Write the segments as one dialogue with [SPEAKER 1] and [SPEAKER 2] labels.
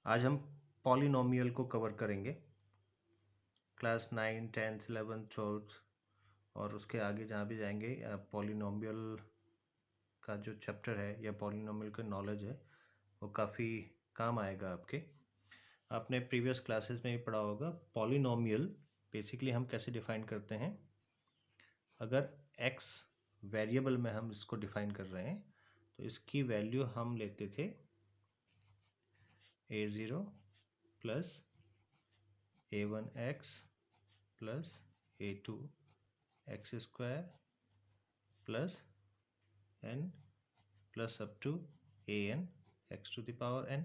[SPEAKER 1] आज हम पॉलिनोमियल को कवर करेंगे। क्लास 9, 10th, 11th, 12th और उसके आगे जहाँ भी जाएंगे पॉलिनोमियल का जो चैप्टर है या पॉलिनोमियल का नॉलेज है वो काफ़ी काम आएगा आपके। आपने प्रीवियस क्लासेस में भी पढ़ा होगा पॉलिनोमियल बेसिकली हम कैसे डिफ़ाइन करते हैं। अगर x वेरिएबल में हम इसको डिफ़ाइन कर रहे हैं तो इसकी वैल्यू हम लेते थे a0 plus a1x plus a2x square plus n plus up to an x to the power n,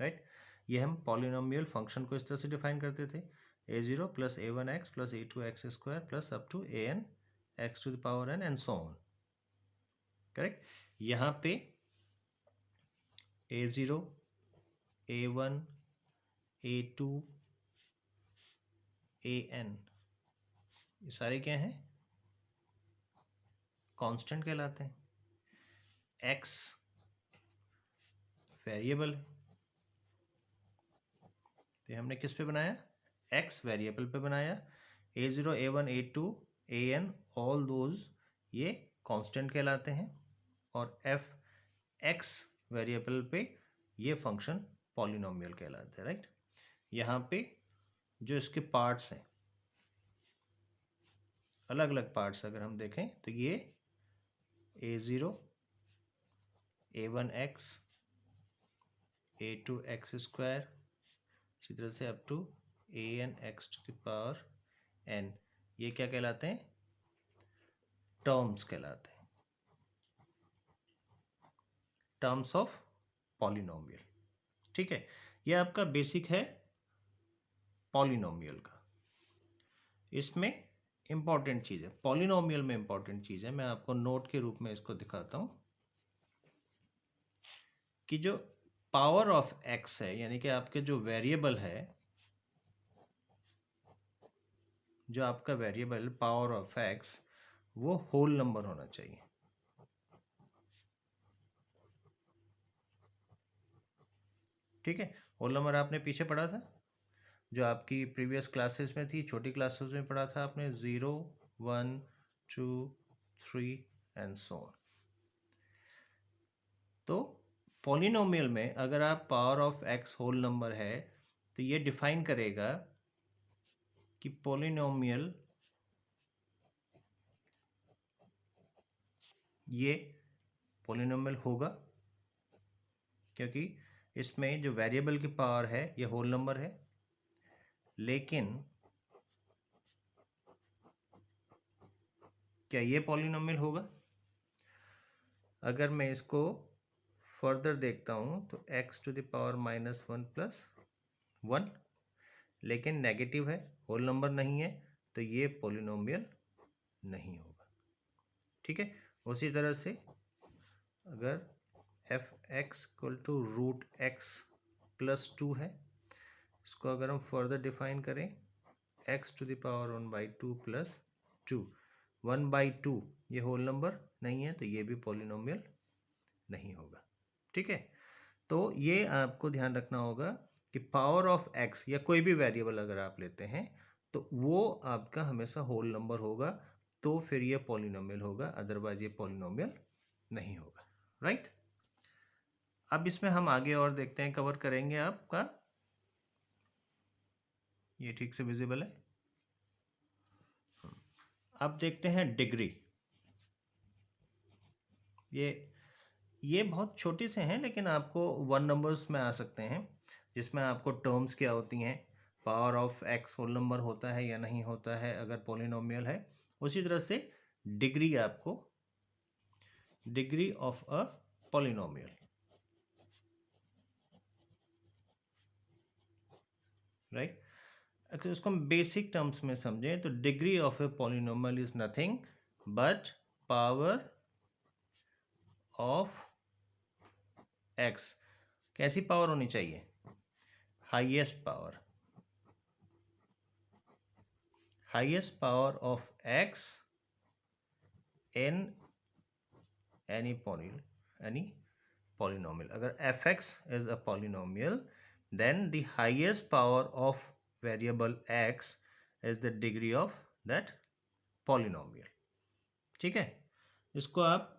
[SPEAKER 1] right. ये हम पॉलिनोमियल फंक्शन को इस तरह से डिफाइन करते थे a0 plus a1x plus a2x square plus up to an x to the power n and so on, correct. यहाँ पे a0 a1 a2 an ये सारे क्या हैं, कांस्टेंट कहलाते हैं। x वेरिएबल है तो हमने किस पे बनाया, x वेरिएबल पे बनाया। a0 a1 a2 an all those ये कांस्टेंट कहलाते हैं और f x वेरिएबल पे ये फंक्शन पॉलिनोमियल कहलाते हैं, राइट। यहाँ पे जो इसके पार्ट्स हैं, अलग अलग पार्ट्स अगर हम देखें तो ये a0 a1x a2x स्क्वायर इसी तरह से up to an x to the power n, ये क्या कहलाते हैं, टर्म्स कहलाते हैं, टर्म्स ऑफ पॉलिनोमियल। ठीक है, ये आपका बेसिक है पॉलिनोमियल का। इसमें इंपॉर्टेंट चीज़ है, पॉलिनोमियल में इंपॉर्टेंट चीज़ है, मैं आपको नोट के रूप में इसको दिखाता हूँ कि जो पावर ऑफ एक्स है यानी कि आपके जो वेरिएबल है, जो आपका वेरिएबल पावर ऑफ एक्स वो होल नंबर होना चाहिए। ठीक है, होल नंबर आपने पीछे पढ़ा था, जो आपकी प्रीवियस क्लासेस में थी, छोटी क्लासेस में पढ़ा था आपने, 0 1 2 3 एंड सो ऑन। तो पॉलिनोमियल में अगर आप power of x whole number है तो ये डिफाइन करेगा कि पॉलिनोमियल ये पॉलिनोमियल होगा, क्योंकि इसमें जो वेरिएबल की पावर है ये होल नंबर है। लेकिन क्या ये पॉलिनोमियल होगा, अगर मैं इसको फर्दर देखता हूँ तो x to the power -1 plus 1, लेकिन नेगेटिव है, होल नंबर नहीं है, तो ये पॉलिनोमियल नहीं होगा। ठीक है, उसी तरह से अगर f x equal to root x plus 2 है, इसको अगर हम फर्दर डिफाइन करें x to the power 1/2 plus 2, 1/2 ये होल नंबर नहीं है तो ये भी पॉलिनोमियल नहीं होगा। ठीक है, तो ये आपको ध्यान रखना होगा कि पावर ऑफ x या कोई भी वेरिएबल अगर आप लेते हैं तो वो आपका हमेशा होल नंबर होगा, तो फिर ये पॉलिनोमियल होगा, अदरवाइज ये पॉलिनोमियल नहीं होगा, राइट। अब इसमें हम आगे और देखते हैं, कवर करेंगे आपका, ये ठीक से विजिबल है। अब देखते हैं डिग्री। ये बहुत छोटे से हैं लेकिन आपको 1 नंबर्स में आ सकते हैं, जिसमें आपको टर्म्स क्या होती हैं, power of x whole number होता है या नहीं होता है अगर पॉलिनोमियल है। उसी तरह से डिग्री, आपको degree of a polynomial, right. अगर उसको हम बेसिक टर्म्स में समझें तो degree of a polynomial is nothing but power of x. कैसी पावर होनी चाहिए, highest power, highest power of x in any polynomial. अगर fx is a polynomial, then the highest power of variable x is the degree of that polynomial. ठीक है, इसको आप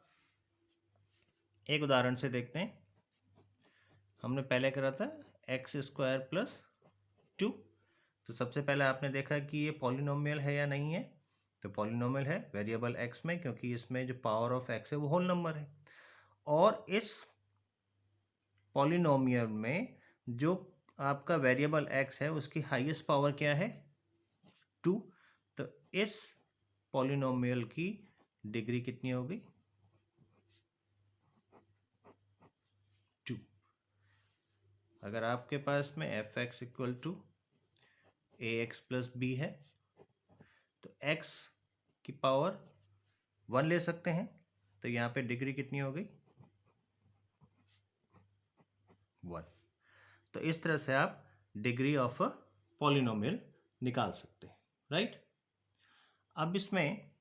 [SPEAKER 1] एक उदाहरण से देखते हैं. हमने पहले करा था एक्स स्क्वायर प्लस 2. तो सबसे पहले आपने देखा कि ये पॉलिनोमियल है या नहीं है. तो पॉलिनोमियल है वेरिएबल एक्स में, क्योंकि इसमें जो पावर ऑफ एक्स है वो होल नंबर है. और इस पॉलिनोमियल में जो आपका वेरिएबल एक्स है उसकी हाईएस्ट पावर क्या है, 2. तो इस पॉलिनोमियल की डिग्री कितनी होगी, 2. अगर आपके पास में f x equal to A x plus b है तो एक्स की पावर 1 ले सकते हैं. तो यहाँ पे डिग्री कितनी हो गई, 1. तो इस तरह से आप डिग्री ऑफ अ पॉलिनोमियल निकाल सकते हैं, राइट. अब इसमें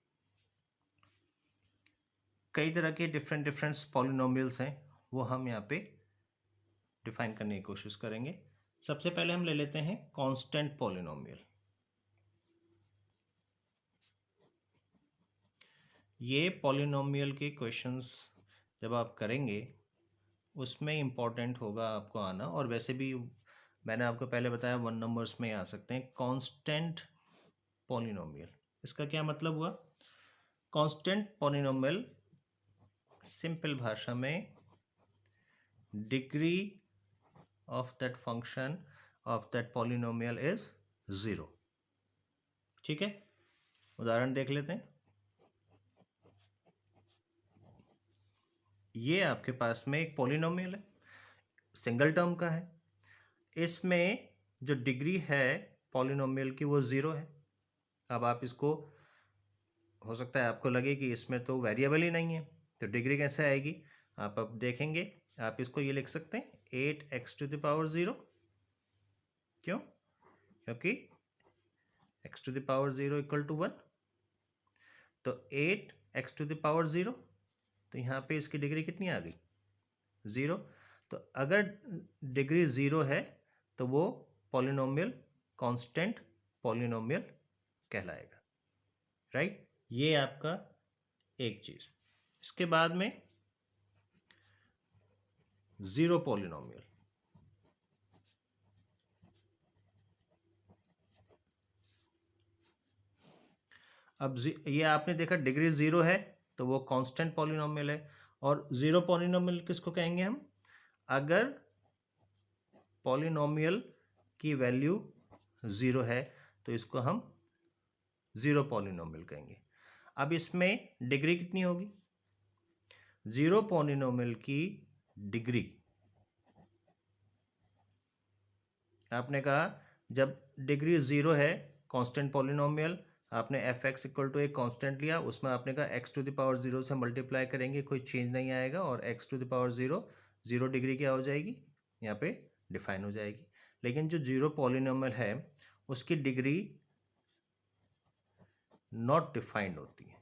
[SPEAKER 1] कई तरह के डिफरेंट पॉलिनोमियल्स हैं, वो हम यहाँ पे डिफाइन करने की कोशिश करेंगे. सबसे पहले हम ले लेते हैं कांस्टेंट पॉलिनोमियल. ये पॉलिनोमियल के क्वेश्चंस जब आप करेंगे उसमें इम्पॉर्टेंट होगा आपको आना. और वैसे भी मैंने आपको पहले बताया 1 नंबर्स में आ सकते हैं. कांस्टेंट पॉलिनोमियल, इसका क्या मतलब हुआ. कांस्टेंट पॉलिनोमियल सिंपल भाषा में degree of that function of that polynomial is 0. ठीक है, उदाहरण देख लेते हैं. ये आपके पास में एक पॉलिनोमियल है, सिंगल टर्म का है. इसमें जो डिग्री है पॉलिनोमियल की वो 0 है. अब आप इसको, हो सकता है आपको लगे कि इसमें तो वेरिएबल ही नहीं है, तो डिग्री कैसे आएगी. आप अब देखेंगे, आप इसको ये लिख सकते हैं 8x⁴. क्यों, क्योंकि x⁴ इक्वल टू 1. तो 8x⁴, तो यहाँ पे इसकी डिग्री कितनी आ गई, 0. तो अगर डिग्री 0 है तो वो पॉलिनोमियल कांस्टेंट पॉलिनोमियल कहलाएगा, राइट. ये आपका एक चीज. इसके बाद में जीरो पॉलिनोमियल. अब ये आपने देखा डिग्री 0 है तो वो कांस्टेंट पॉलिनोमियल है. और जीरो पॉलिनोमियल किसको कहेंगे हम, अगर पॉलिनोमियल की वैल्यू 0 है तो इसको हम जीरो पॉलिनोमियल कहेंगे. अब इसमें डिग्री कितनी होगी, जीरो पॉलिनोमियल की डिग्री, आपने कहा जब डिग्री 0 है कांस्टेंट पॉलिनोमियल, आपने एफ एक्स इक्वल टू एक कांस्टेंट लिया, उसमें आपने कहा x⁴ से मल्टीप्लाई करेंगे, कोई चेंज नहीं आएगा. और x⁴ 0 डिग्री क्या हो जाएगी, यहाँ पे डिफाइन हो जाएगी. लेकिन जो जीरो पॉलिनोमियल है उसकी डिग्री नॉट डिफाइंड होती है.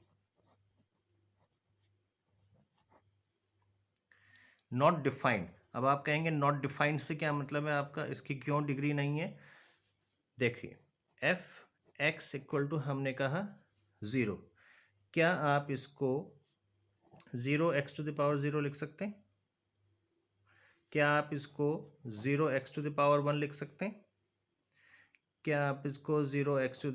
[SPEAKER 1] Not defined. अब आप कहेंगे नॉट डिफाइंड से क्या मतलब है आपका, इसकी क्यों डिग्री नहीं है. देखिए एफ एक्स इक्वल टू हमने कहा 0. क्या आप इसको 0x⁴ लिख सकते हैं, क्या आप इसको 0x⁴ लिख सकते हैं, क्या आप इसको 0x⁴,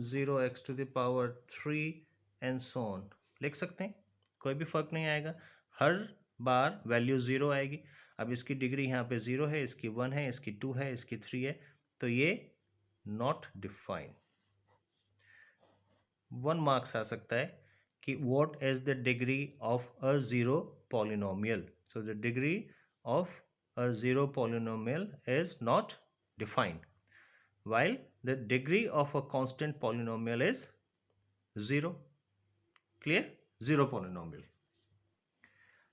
[SPEAKER 1] 0x⁴ and so on लिख सकते हैं. कोई भी फर्क नहीं आएगा, हर बार वैल्यू 0 आएगी. अब इसकी डिग्री यहाँ पे 0 है, इसकी 1 है, इसकी 2 है, इसकी 3 है, तो ये नॉट डिफाइंड. 1 मार्क्स आ सकता है कि what is the degree of a zero polynomial. So the degree of a zero polynomial is not defined, while the degree of a constant polynomial is 0. Clear? Zero polynomial.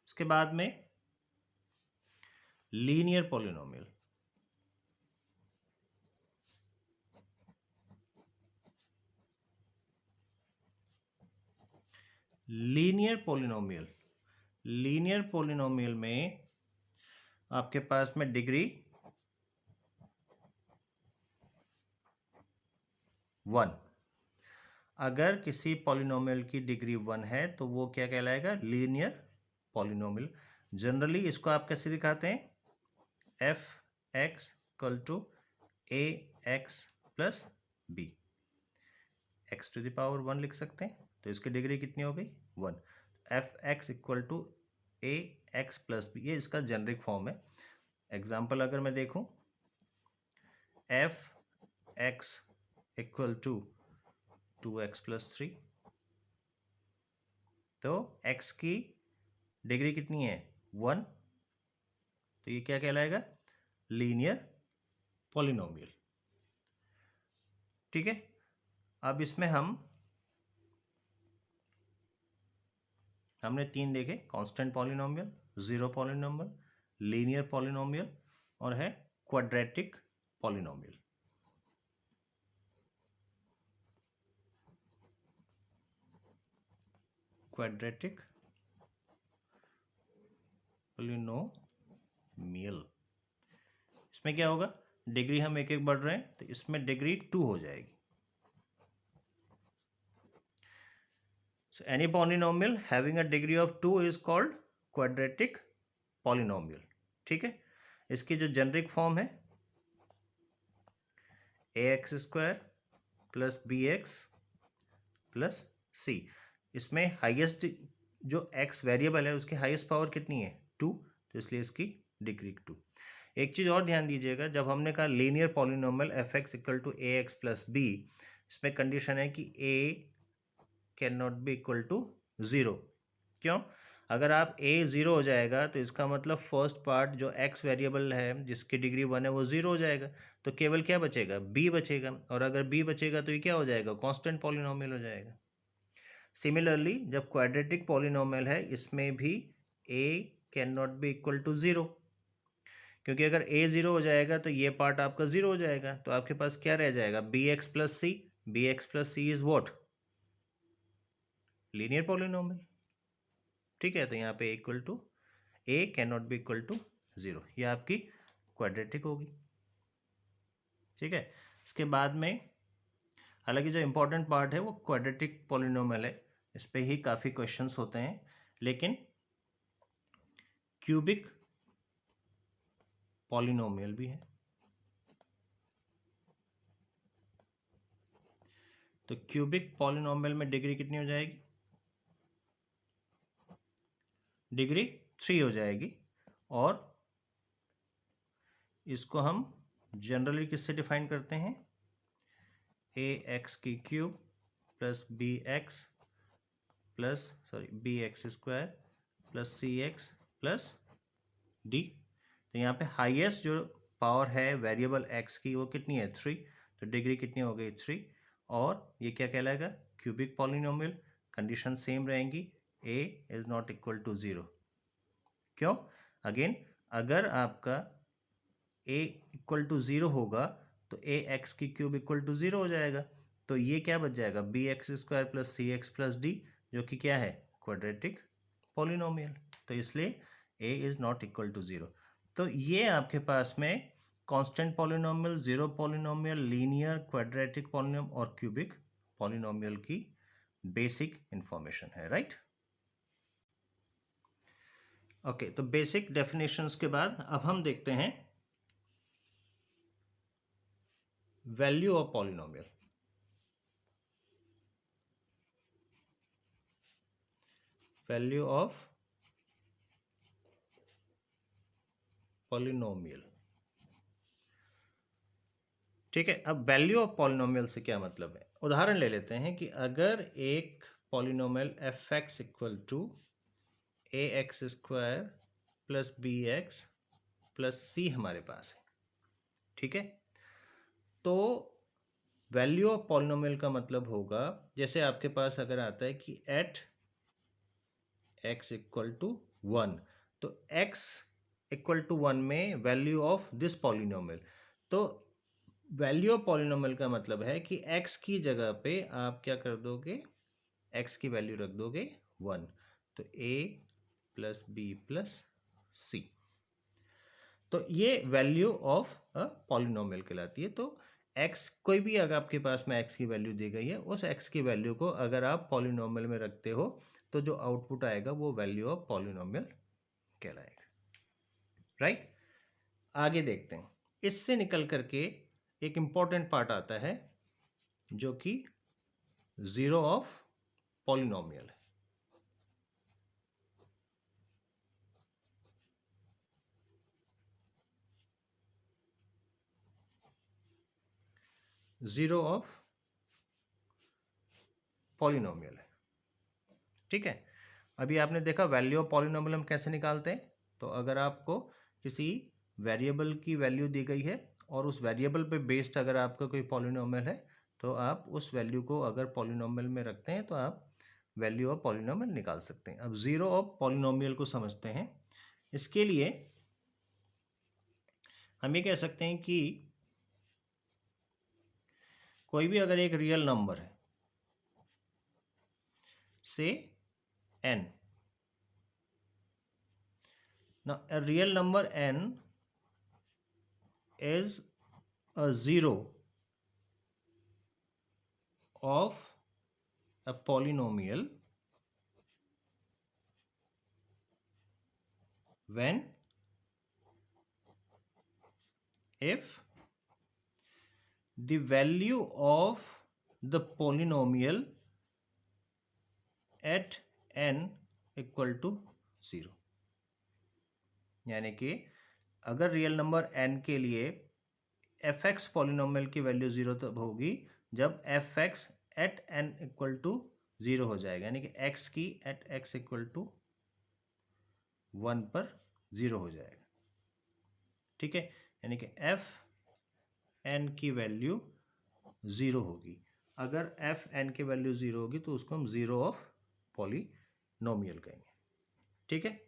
[SPEAKER 1] उसके बाद में linear polynomial. Linear polynomial, linear polynomial में आपके पास में degree 1, अगर किसी polynomial की डिग्री 1 है तो वो क्या कहलाएगा? Linear polynomial. जनरली इसको आप कैसे दिखाते हैं? F x equal to A x plus B, x to the power 1 लिख सकते हैं। तो इसकी डिग्री कितनी हो गई? 1। F x equal to A x plus b, ये इसका जेनरिक फॉर्म है। एग्जाम्पल अगर मैं देखूं, f x equal to 2x plus 3, तो x की डिग्री कितनी है? 1, तो ये क्या कहलाएगा? Linear polynomial. ठीक है, अब इसमें हमने 3 देखे, constant polynomial, zero polynomial, linear polynomial और है क्वाड्रेटिक पॉलिनोमियल। क्वाड्रेटिक पॉलिनोमियल, इसमें क्या होगा? डिग्री हम एक एक बढ़ रहे हैं तो इसमें डिग्री 2 हो जाएगी। So any polynomial having a degree of 2 is called quadratic polynomial। ठीक है, इसकी जो जेनरिक फॉर्म है ax square plus B x plus C, इसमें हाईएस्ट जो x वेरिएबल है उसकी हाईएस्ट पावर कितनी है? 2, तो इसलिए इसकी डिग्री 2। एक चीज़ और ध्यान दीजिएगा, जब हमने कहा linear polynomial F x equal to A x plus b, इसमें कंडीशन है कि a can not be equal to 0। क्यों? अगर आप a 0 हो जाएगा तो इसका मतलब फर्स्ट पार्ट जो x वेरिएबल है जिसकी डिग्री 1 है वो 0 हो जाएगा, तो केवल क्या बचेगा? b बचेगा, और अगर b बचेगा तो ये क्या हो जाएगा? कांस्टेंट पॉलिनोमियल हो जाएगा। सिमिलरली जब क्वाड्रेटिक पॉलिनोमियल है इसमें भी a can not be equal to 0, क्योंकि अगर a 0 हो जाएगा तो ये पार्ट आपका 0 हो जाएगा, तो आपके पास क्या रह जाएगा? B x plus c, b x plus c is what? Linear polynomial. ठीक है, तो यहाँ पे equal to a can not be equal to 0, ये आपकी क्वाड्रेटिक होगी। ठीक है, इसके बाद में हालांकि जो इम्पोर्टेंट पार्ट है वो क्वाड्रेटिक पॉलिनोमियल है, इस पे ही काफ़ी क्वेश्चंस होते हैं, लेकिन क्यूबिक पॉलिनोमियल भी है। तो क्यूबिक पॉलिनोमियल में डिग्री कितनी हो जाएगी? डिग्री 3 हो जाएगी, और इसको हम जनरली किससे डिफाइन करते हैं? ए एक्स की cube plus B X B x square plus सी एक्स प्लस डी। तो यहाँ पे हाईएस्ट जो पावर है वेरिएबल एक्स की वो कितनी है? 3, तो डिग्री कितनी हो गई? 3, और ये क्या कहलाएगा? Cubic polynomial. कंडीशन सेम रहेंगी, a is not equal to 0। क्यों? अगेन, अगर आपका a इक्वल टू 0 होगा तो a एक्स की क्यूब इक्वल टू 0 हो जाएगा, तो ये क्या बच जाएगा? बी एक्स स्क्वायर प्लस सी एक्स प्लस डी, जो कि क्या है? Quadratic polynomial. तो इसलिए a is not equal to 0। तो ये आपके पास में constant polynomial, zero polynomial, linear, quadratic polynomial और क्यूबिक पॉलिनोमियल की बेसिक इंफॉर्मेशन है, राइट? ओके, तो बेसिक डेफिनेशंस के बाद अब हम देखते हैं value of polynomial. Value of polynomial. ठीक है, अब वैल्यू ऑफ पॉलिनोमियल से क्या मतलब है? उदाहरण ले लेते हैं कि अगर एक polynomial F x equal to A X square plus B x plus C हमारे पास है, ठीक है, तो वैल्यू ऑफ पॉलिनोमियल का मतलब होगा, जैसे आपके पास अगर आता है कि एट एक्स इक्वल टू 1, तो एक्स इक्वल टू 1 में वैल्यू ऑफ दिस पॉलिनोमियल, तो वैल्यू ऑफ पॉलिनोमियल का मतलब है कि x की जगह पे आप क्या कर दोगे? x की वैल्यू रख दोगे 1, तो a प्लस बी प्लस सी। तो ये वैल्यू ऑफ अ पॉलिनोमियल कहलाती है। तो x कोई भी अगर आपके पास में x की वैल्यू दी गई है, उस x की वैल्यू को अगर आप पॉलिनोमियल में रखते हो तो जो आउटपुट आएगा वो वैल्यू ऑफ पॉलिनोमियल कहलाएगा। राइट, आगे देखते हैं। इससे निकल करके एक इंपॉर्टेंट पार्ट आता है जो कि जीरो ऑफ पॉलिनोमियल है। जीरो ऑफ पॉलिनोमियल है, ठीक है। अभी आपने देखा वैल्यू ऑफ पॉलिनोमियल हम कैसे निकालते हैं। तो अगर आपको किसी वेरिएबल की वैल्यू दी गई है और उस वेरिएबल पे बेस्ड अगर आपका कोई पॉलिनोमियल है तो आप उस वैल्यू को अगर पॉलिनोमियल में रखते हैं तो आप वैल्यू ऑफ पॉलिनोमियल निकाल सकते हैं। अब जीरो ऑफ पॉलिनोमियल को समझते हैं। इसके लिए हम ये कह सकते हैं कि कोई भी अगर एक रियल नंबर है से n, now a real number n is a zero of a polynomial when if the value of the polynomial at n equal to zero. यानी कि अगर रियल नंबर n के लिए एफ एक्स पॉलिनोमियल की value zero तब होगी जब f x at n equal to zero हो जाएगा, यानी कि x की एट x इक्वल टू 1 पर जीरो हो जाएगा, ठीक है। यानी कि एफ एन की वैल्यू ज़ीरो होगी। अगर एफ एन की वैल्यू ज़ीरो होगी तो उसको हम ज़ीरो ऑफ पॉलिनोमियल कहेंगे, ठीक है।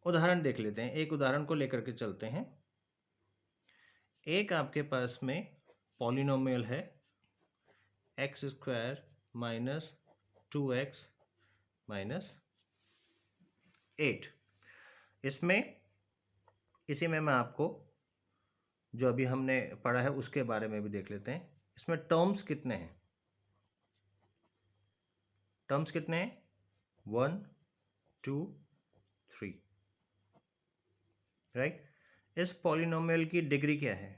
[SPEAKER 1] उदाहरण देख लेते हैं, एक उदाहरण को लेकर के चलते हैं। एक आपके पास में पॉलिनोमियल है x square minus 2x minus 8। इसमें इसी में मैं आपको जो अभी हमने पढ़ा है उसके बारे में भी देख लेते हैं। इसमें टर्म्स कितने हैं? टर्म्स कितने हैं? 1 2 3, राइट। इस पॉलिनोमियल की डिग्री क्या है?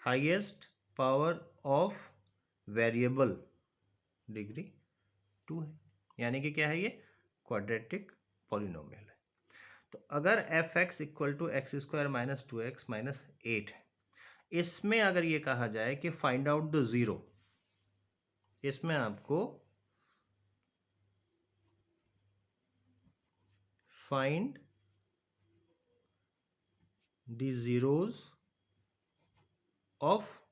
[SPEAKER 1] Highest power of variable degree 2 है, यानी कि क्या है ये? क्वाड्रेटिक पॉलिनोमियल है। तो अगर f x equal to x square minus 2x minus 8 है, इसमें अगर ये कहा जाए कि फाइंड आउट द ज़ीरो, इसमें आपको find the zeros of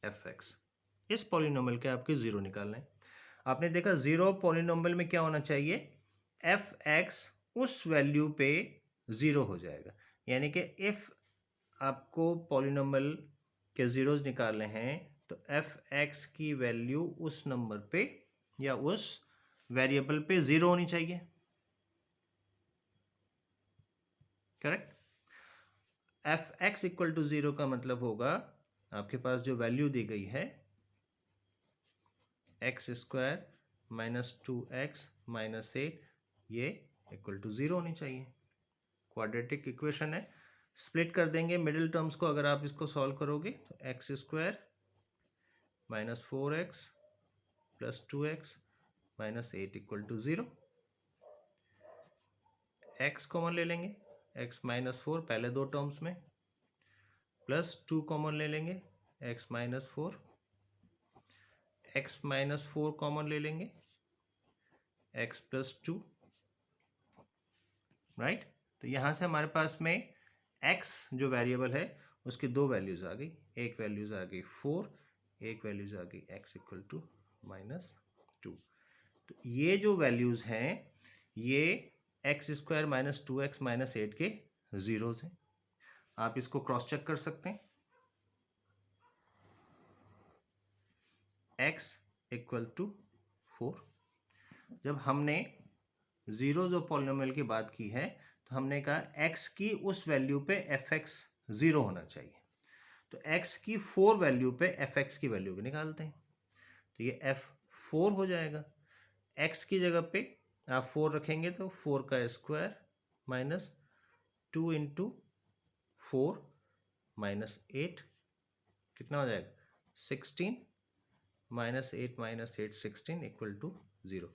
[SPEAKER 1] F x, इस पॉलिनोमियल के आपके ज़ीरो निकालना है। आपने देखा ज़ीरो पॉलिनोमियल में क्या होना चाहिए? एफ एक्स उस वैल्यू पे ज़ीरो हो जाएगा। यानी कि इफ़ आपको पॉलिनोमियल के ज़ीरोज़ निकालने हैं तो एफ एक्स की वैल्यू उस नंबर पे या उस वेरिएबल पे ज़ीरो होनी चाहिए, correct. F x equal to zero का मतलब होगा आपके पास जो वैल्यू दी गई है x square minus 2x minus 8, ये इक्वल टू ज़ीरो होनी चाहिए। क्वाड्रेटिक इक्वेशन है, स्प्लिट कर देंगे मिडिल टर्म्स को। अगर आप इसको सॉल्व करोगे तो x square minus 4x plus 2x minus 8 equal to zero. x common ले लेंगे, x माइनस 4 पहले दो टर्म्स में, प्लस 2 कॉमन ले लेंगे, x minus 4, x minus 4 common ले लेंगे, x प्लस 2, राइट। तो यहाँ से हमारे पास में x जो वेरिएबल है उसकी दो वैल्यूज आ गई। एक वैल्यूज आ गई 4, एक वैल्यूज आ गई x इक्वल टू माइनस 2। तो ये जो वैल्यूज हैं ये x square minus 2x minus 8 के ज़ीरोज़ हैं। आप इसको क्रॉस चेक कर सकते हैं। x equal to 4। जब हमने जीरोज ऑफ पॉलिनोमियल की बात की है तो हमने कहा x की उस वैल्यू पे fx 0 होना चाहिए, तो x की 4 वैल्यू पे fx की वैल्यू भी निकालते हैं, तो ये f4 हो जाएगा। x की जगह पे आप 4 रखेंगे तो 4 का स्क्वायर माइनस 2 इंटू 4 माइनस 8 कितना हो जाएगा 16 minus 8 minus 8 16 equal to 0।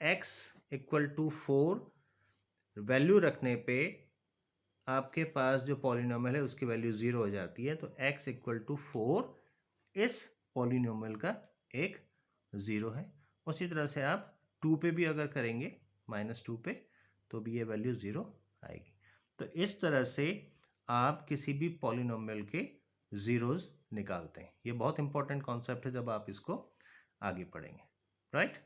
[SPEAKER 1] x equal to 4 value रखने पे आपके पास जो पॉलिनोमियल है उसकी वैल्यू 0 हो जाती है, तो x इक्वल टू 4 इस पॉलिनोमियल का एक 0 है। उसी तरह से आप 2 पे भी अगर करेंगे -2 पे तो भी ये वैल्यू 0 आएगी। तो इस तरह से आप किसी भी पॉलिनोमियल के ज़ीरोज़ निकालते हैं। ये बहुत इंपॉर्टेंट कॉन्सेप्ट है जब आप इसको आगे पढ़ेंगे, राइट।